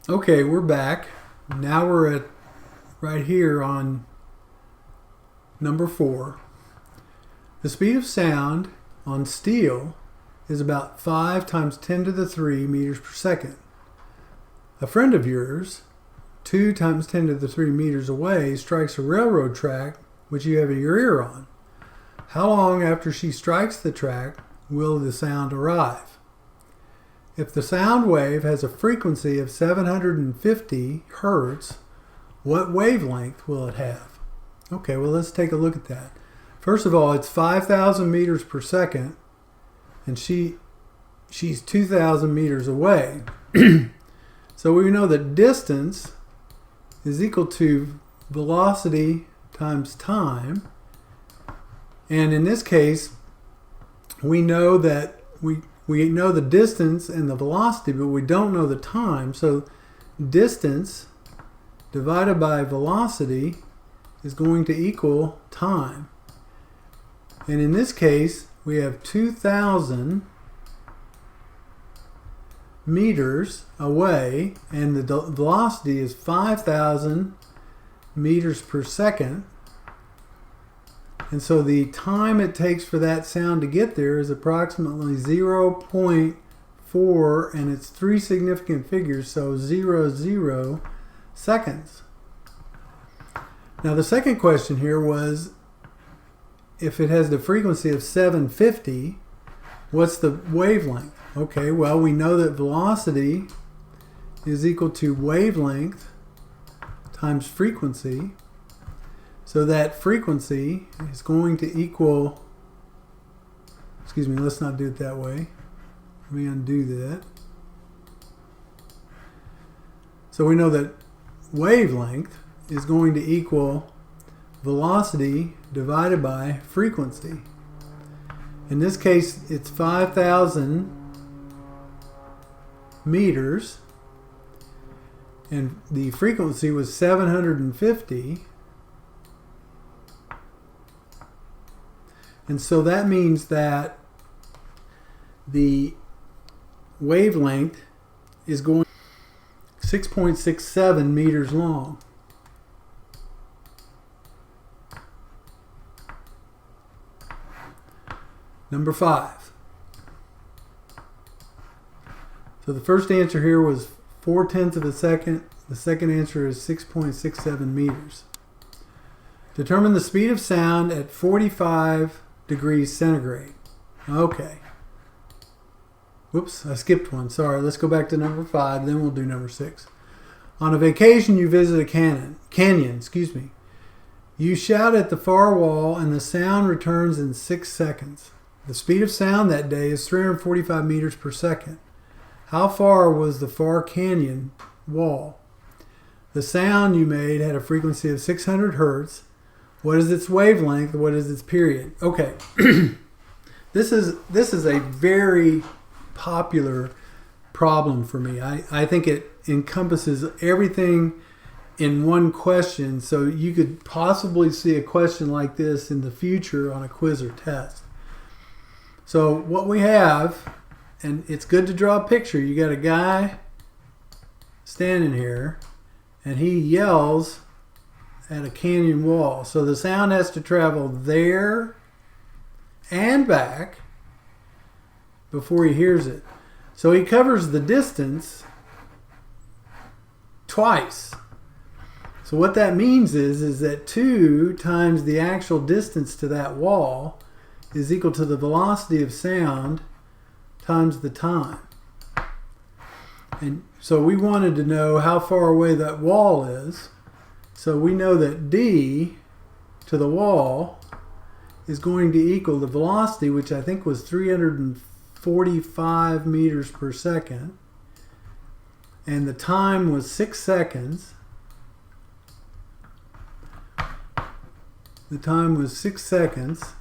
Okay, we're back. Now we're at right here on number 4. The speed of sound on steel is about 5 times 10 to the 3 meters per second. A friend of yours, 2 times 10 to the 3 meters away, strikes a railroad track which you have your ear on. How long after she strikes the track will the sound arrive? If the sound wave has a frequency of 750 hertz, what wavelength will it have? Okay, well, let's take a look at that. First of all, it's 5,000 meters per second, and she's 2,000 meters away. So we know that distance is equal to velocity times time. And in this case, we know that we know the distance and the velocity, but we don't know the time. So distance divided by velocity is going to equal time. And in this case, we have 2,000 meters away, and the velocity is 5,000 meters per second. And so the time it takes for that sound to get there is approximately 0.4, and it's 3 significant figures, so 0 seconds. Now the second question here was, if it has the frequency of 750, what's the wavelength? Okay, well, we know that velocity is equal to wavelength times frequency. So that frequency is going to equal, excuse me, let's not do it that way. Let me undo that. So we know that wavelength is going to equal velocity divided by frequency. In this case, it's 5,000 meters, and the frequency was 750. And so that means that the wavelength is going 6.67 meters long. Number 5. So the first answer here was 4/10 of a second. The second answer is 6.67 meters. Determine the speed of sound at 45 degrees centigrade. Okay. Whoops, I skipped one. Sorry. Let's go back to number 5, then we'll do number 6. On a vacation, you visit a canyon. You shout at the far wall, and the sound returns in 6 seconds. The speed of sound that day is 345 meters per second. How far was the far canyon wall? The sound you made had a frequency of 600 hertz. What is its wavelength? What is its period? Okay, this is a very popular problem for me. I think it encompasses everything in one question, so you could possibly see a question like this in the future on a quiz or test. So what we have, and it's good to draw a picture, you got a guy standing here, and he yells at a canyon wall. So the sound has to travel there and back before he hears it. So he covers the distance twice. So what that means is that 2 times the actual distance to that wall is equal to the velocity of sound times the time. And so we wanted to know how far away that wall is. So we know that d to the wall is going to equal the velocity, which I think was 345 meters per second. And the time was 6 seconds. The time was 6 seconds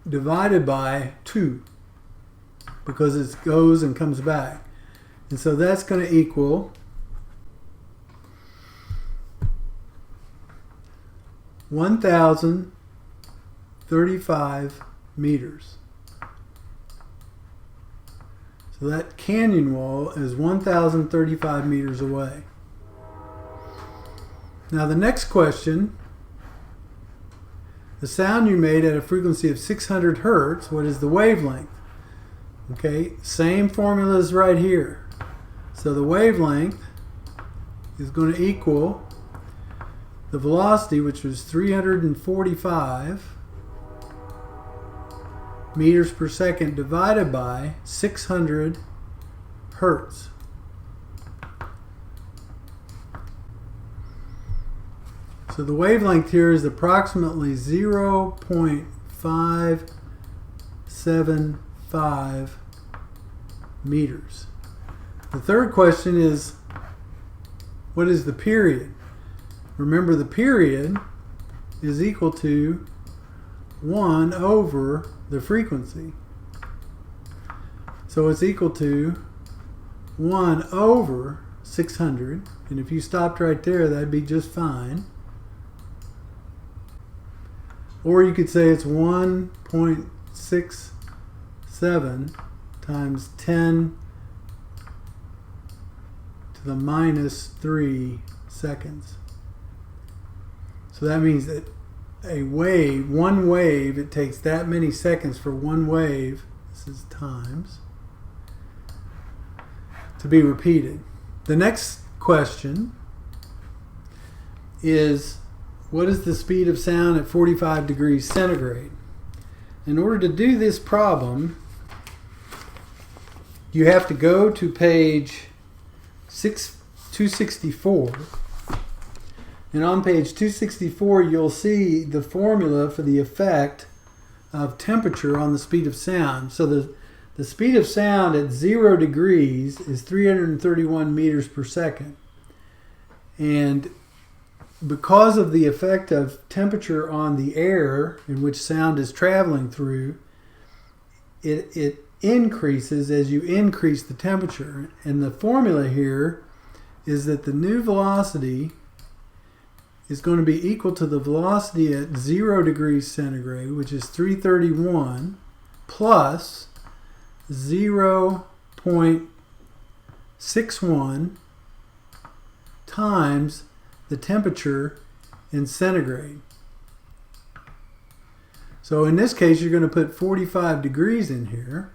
divided by 2, because it goes and comes back. And so that's going to equal 1,035 meters. So that canyon wall is 1,035 meters away. Now the next question, the sound you made at a frequency of 600 hertz, what is the wavelength? Okay, same formula as right here. So the wavelength is going to equal the velocity, which was 345 meters per second, divided by 600 hertz. So the wavelength here is approximately 0.575 meters. The third question is, what is the period? Remember, the period is equal to 1 over the frequency. So it's equal to 1 over 600. And if you stopped right there, that'd be just fine. Or you could say it's 1.67 times 10 to the minus 3 seconds. So that means that one wave, it takes that many seconds for one wave, this is times, to be repeated. The next question is, what is the speed of sound at 45 degrees centigrade? In order to do this problem, you have to go to page 264. And on page 264, you'll see the formula for the effect of temperature on the speed of sound. So the speed of sound at 0 degrees is 331 meters per second. And because of the effect of temperature on the air in which sound is traveling through, it increases as you increase the temperature. And the formula here is that the new velocity is going to be equal to the velocity at 0 degrees centigrade, which is 331, plus 0.61 times the temperature in centigrade. So in this case, you're going to put 45 degrees in here.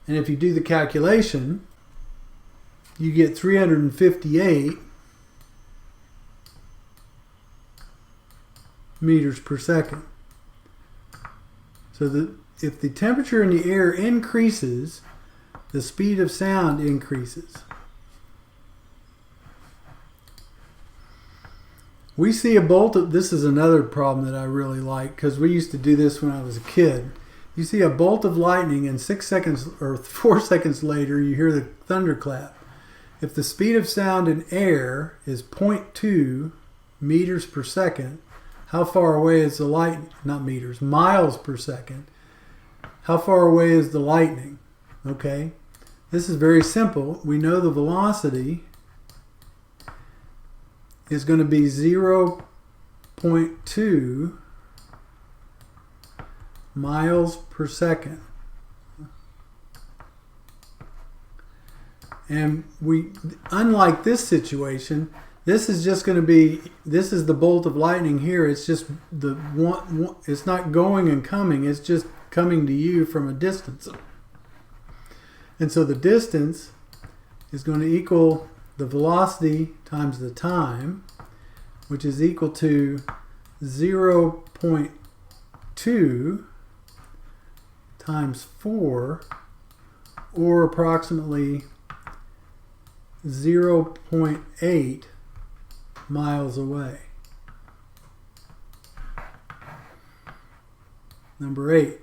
And if you do the calculation, you get 358 meters per second. So if the temperature in the air increases, the speed of sound increases. We see a bolt of, this is another problem that I really like, because we used to do this when I was a kid. You see a bolt of lightning, and 6 seconds or 4 seconds later you hear the thunderclap. If the speed of sound in air is 0.2 meters per second, how far away is the lightning? Not meters, miles per second. How far away is the lightning? Okay, this is very simple. We know the velocity is going to be 0.2 miles per second. And unlike this situation, this is just going to be, this is the bolt of lightning here. It's just the one, it's not going and coming. It's just coming to you from a distance. And so the distance is going to equal the velocity times the time, which is equal to 0.2 times 4, or approximately 0.8 miles away. Number 8.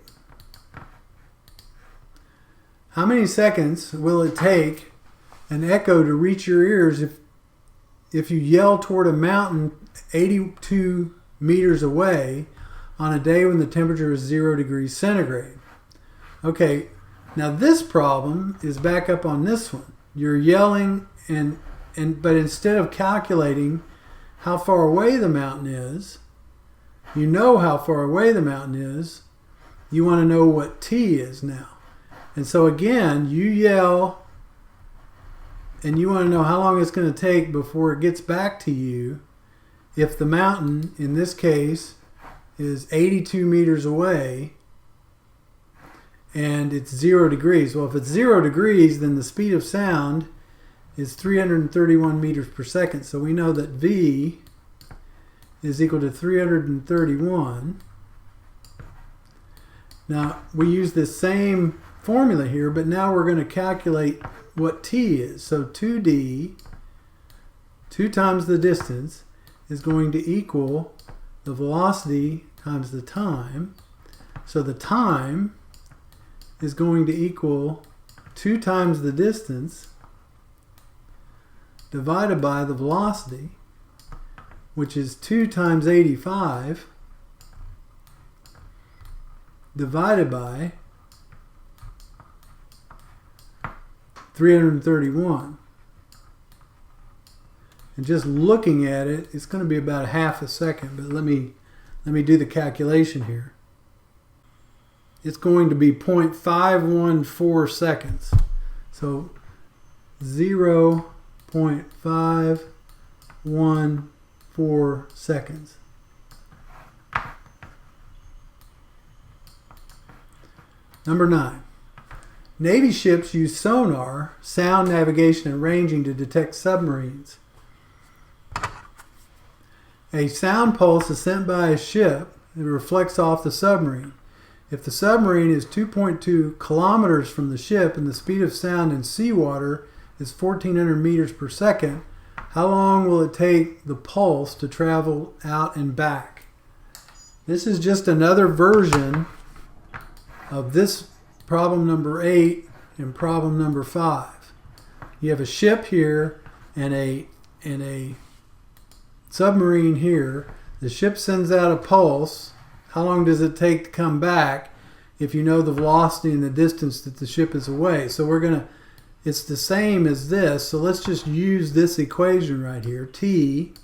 How many seconds will it take an echo to reach your ears if you yell toward a mountain 82 meters away on a day when the temperature is 0 degrees centigrade? Okay, now this problem is back up on this one. You're yelling, but instead of calculating how far away the mountain is, you know how far away the mountain is, you want to know what t is now. And so again, you yell and you want to know how long it's going to take before it gets back to you. If the mountain, in this case, is 82 meters away and it's 0 degrees. Well, if it's 0 degrees, then the speed of sound is 331 meters per second. So we know that V is equal to 331. Now, we use this same formula here, but now we're going to calculate what T is. So 2D, 2 times the distance, is going to equal the velocity times the time. So the time is going to equal 2 times the distance divided by the velocity, which is 2 times 85 divided by 331. And just looking at it, it's going to be about a half a second, but let me do the calculation here. It's going to be 0.514 seconds. So 0.514 seconds. Number 9. Navy ships use sonar, sound navigation, and ranging to detect submarines. A sound pulse is sent by a ship. It reflects off the submarine. If the submarine is 2.2 kilometers from the ship and the speed of sound in seawater is 1,400 meters per second, how long will it take the pulse to travel out and back? This is just another version of this problem number 8 and problem number 5. You have a ship here and a submarine here. The ship sends out a pulse. How long does it take to come back if you know the velocity and the distance that the ship is away? So it's the same as this. So let's just use this equation right here. T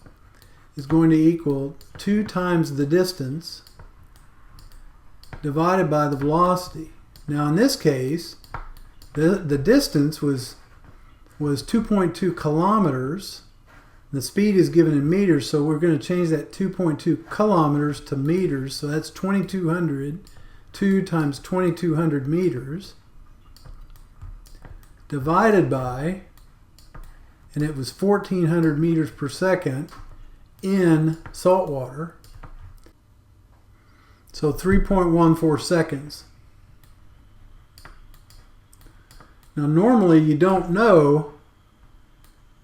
is going to equal 2 times the distance divided by the velocity. Now in this case, the distance was 2.2 kilometers. The speed is given in meters, so we're going to change that 2.2 kilometers to meters. So that's 2,200. 2 times 2,200 meters divided by, and it was 1,400 meters per second in salt water. So 3.14 seconds. Now normally you don't know,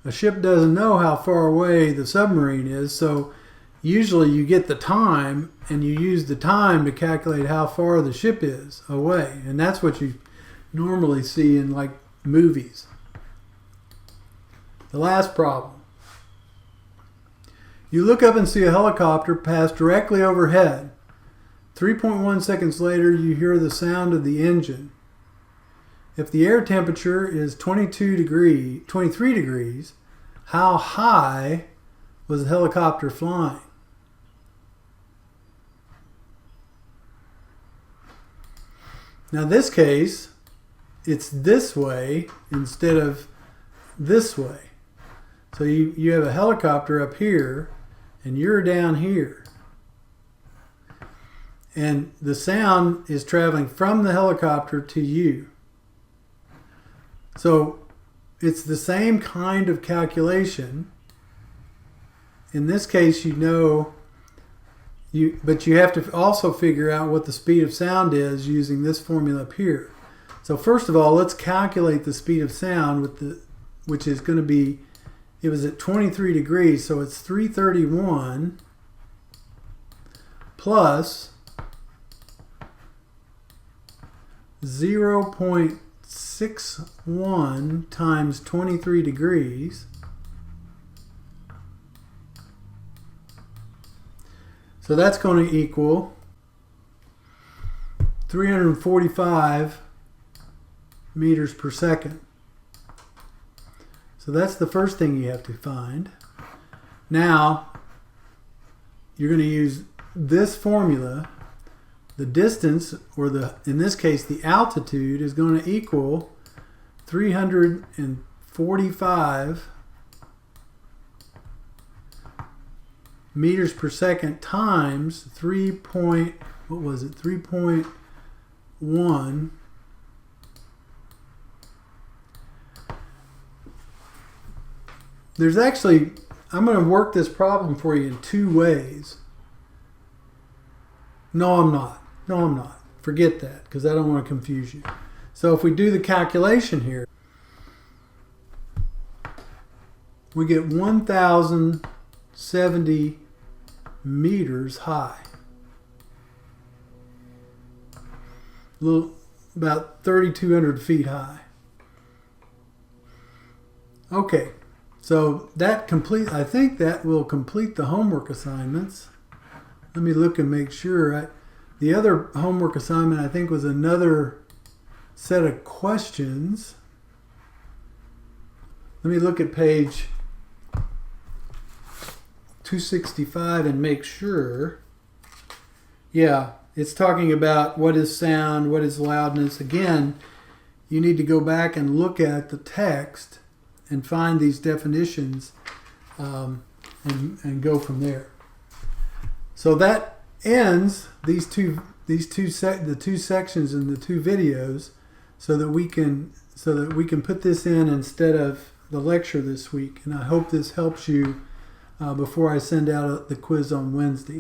a ship doesn't know how far away the submarine is, so usually you get the time and you use the time to calculate how far the ship is away. And that's what you normally see in like movies. The last problem. You look up and see a helicopter pass directly overhead. 3.1 seconds later, you hear the sound of the engine. If the air temperature is 23 degrees, how high was the helicopter flying? Now this case, it's this way instead of this way. So you have a helicopter up here and you're down here. And the sound is traveling from the helicopter to you. So it's the same kind of calculation. In this case, but you have to also figure out what the speed of sound is using this formula up here. So first of all, let's calculate the speed of sound which is going to be, it was at 23 degrees, so it's 331 plus 0.61 times 23 degrees. So that's going to equal 345 meters per second. So that's the first thing you have to find. Now, you're going to use this formula the distance, or in this case the altitude, is going to equal 345 meters per second times 3.1. There's actually, I'm going to work this problem for you in two ways. No, I'm not. Forget that, because I don't want to confuse you. So if we do the calculation here, we get 1,070 meters high. About 3,200 feet high. Okay, so I think that will complete the homework assignments. Let me look and make sure. The other homework assignment, I think, was another set of questions. Let me look at page 265 and make sure. Yeah, it's talking about what is sound, what is loudness. Again, you need to go back and look at the text and find these definitions and go from there. So that ends the two sections in the two videos, so that we can put this in instead of the lecture this week. And I hope this helps you before I send out the quiz on Wednesday.